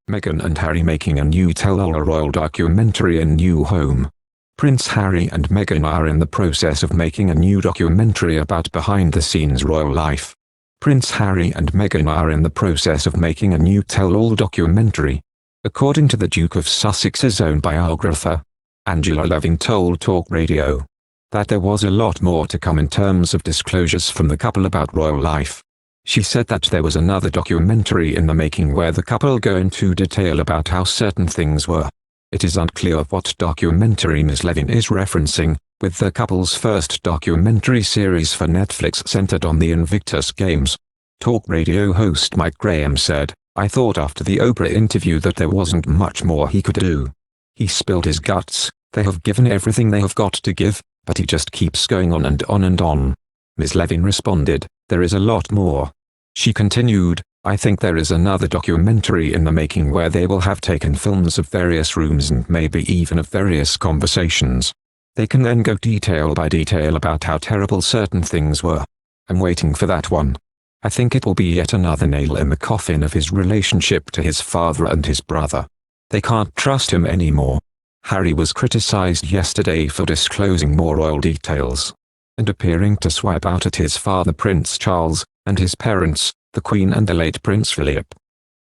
Meghan and Harry making a new tell-all royal documentary in new home. Prince Harry and Meghan are in the process of making a new documentary about behind-the-scenes royal life. Prince Harry and Meghan are in the process of making a new tell-all documentary. According to the Duke of Sussex's own biographer, Angela Loving told Talk Radio that there was a lot more to come in terms of disclosures from the couple about royal life. She said that there was another documentary in the making where the couple go into detail about how certain things were. It is unclear what documentary Ms. Levin is referencing, with the couple's first documentary series for Netflix centered on the Invictus Games. Talk Radio host Mike Graham said, "I thought after the Oprah interview that there wasn't much more he could do. He spilled his guts, they have given everything they have got to give, but he just keeps going on and on and on." Ms. Levin responded, "There is a lot more." She continued, "I think there is another documentary in the making where they will have taken films of various rooms and maybe even of various conversations. They can then go detail by detail about how terrible certain things were. I'm waiting for that one. I think it will be yet another nail in the coffin of his relationship to his father and his brother. They can't trust him anymore." Harry was criticized yesterday for disclosing more royal details and appearing to swipe out at his father Prince Charles, and his parents, the Queen and the late Prince Philip.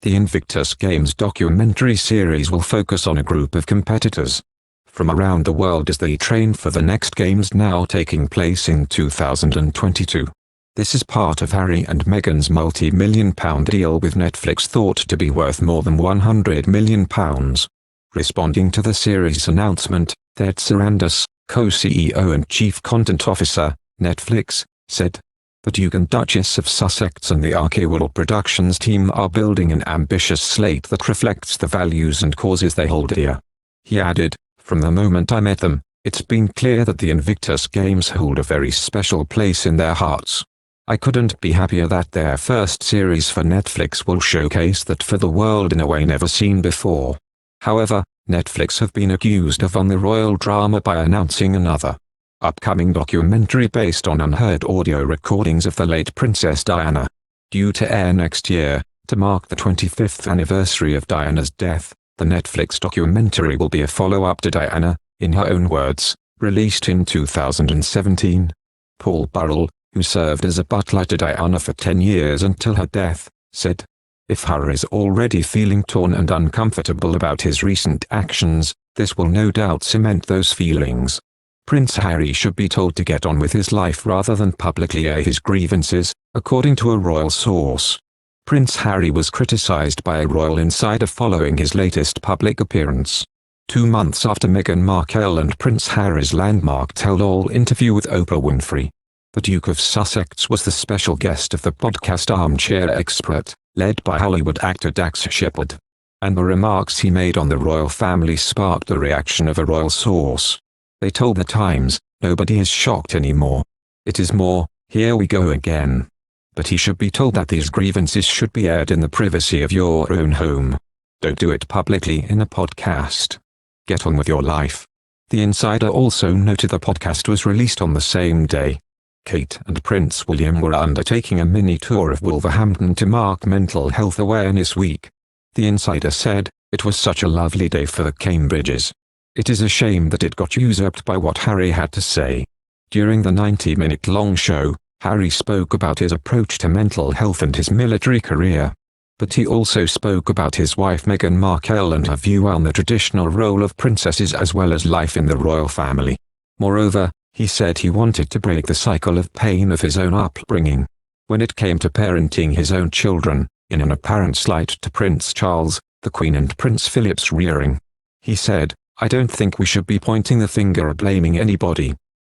The Invictus Games documentary series will focus on a group of competitors from around the world as they train for the next games now taking place in 2022. This is part of Harry and Meghan's multi-million-pound deal with Netflix thought to be worth more than £100 million. Responding to the series announcement, Ted Sarandos, co-CEO and chief content officer, Netflix, said, "The Duke and Duchess of Sussex and the Archewell Productions team are building an ambitious slate that reflects the values and causes they hold dear." He added, "From the moment I met them, it's been clear that the Invictus Games hold a very special place in their hearts. I couldn't be happier that their first series for Netflix will showcase that for the world in a way never seen before." However, Netflix have been accused of on the royal drama by announcing another upcoming documentary based on unheard audio recordings of the late Princess Diana, due to air next year, to mark the 25th anniversary of Diana's death. The Netflix documentary will be a follow-up to Diana, in her own words, released in 2017. Paul Burrell, who served as a butler to Diana for 10 years until her death, said, "If Harry is already feeling torn and uncomfortable about his recent actions, this will no doubt cement those feelings. Prince Harry should be told to get on with his life rather than publicly air his grievances," according to a royal source. Prince Harry was criticized by a royal insider following his latest public appearance, 2 months after Meghan Markle and Prince Harry's landmark tell-all interview with Oprah Winfrey. The Duke of Sussex was the special guest of the podcast Armchair Expert, led by Hollywood actor Dax Shepard. And the remarks he made on the royal family sparked the reaction of a royal source. They told The Times, "Nobody is shocked anymore. It is more, here we go again. But he should be told that these grievances should be aired in the privacy of your own home. Don't do it publicly in a podcast. Get on with your life." The insider also noted the podcast was released on the same day. Kate and Prince William were undertaking a mini tour of Wolverhampton to mark Mental Health Awareness Week. The insider said, "It was such a lovely day for the Cambridges. It is a shame that it got usurped by what Harry had to say." During the 90-minute-long show, Harry spoke about his approach to mental health and his military career. But he also spoke about his wife Meghan Markle and her view on the traditional role of princesses as well as life in the royal family. Moreover, he said he wanted to break the cycle of pain of his own upbringing. When it came to parenting his own children, in an apparent slight to Prince Charles, the Queen and Prince Philip's rearing, he said, "I don't think we should be pointing the finger or blaming anybody.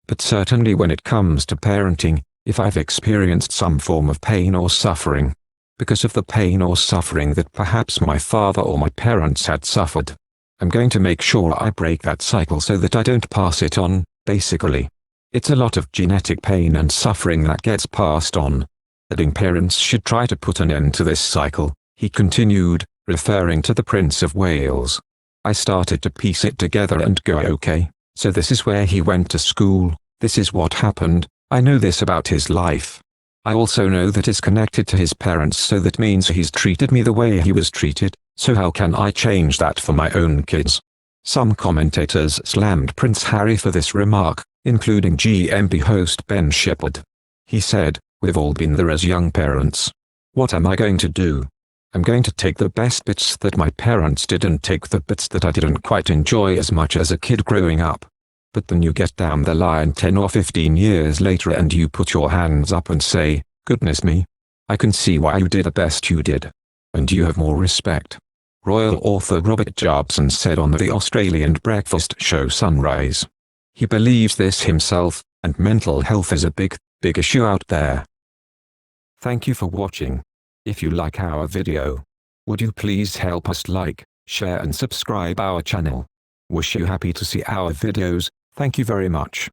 But certainly when it comes to parenting, if I've experienced some form of pain or suffering, because of the pain or suffering that perhaps my father or my parents had suffered, I'm going to make sure I break that cycle so that I don't pass it on, basically. It's a lot of genetic pain and suffering that gets passed on. Adding parents should try to put an end to this cycle," he continued, referring to the Prince of Wales. "I started to piece it together and go, okay, so this is where he went to school, this is what happened, I know this about his life. I also know that it's connected to his parents, so that means he's treated me the way he was treated, So how can I change that for my own kids? Some commentators slammed Prince Harry for this remark, including GMP host Ben Shepherd. He said, "We've all been there as young parents. What am I going to do? I'm going to take the best bits that my parents did and take the bits that I didn't quite enjoy as much as a kid growing up." But then you get down the line 10 or 15 years later and you put your hands up and say, "Goodness me. I can see why you did the best you did. And you have more respect." Royal author Robert Jobson said on the Australian breakfast show Sunrise. He believes this himself, and mental health is a big issue out there. Thank you for watching. If you like our video, would you please help us like, share and subscribe our channel. Wish you happy to see our videos. Thank you very much.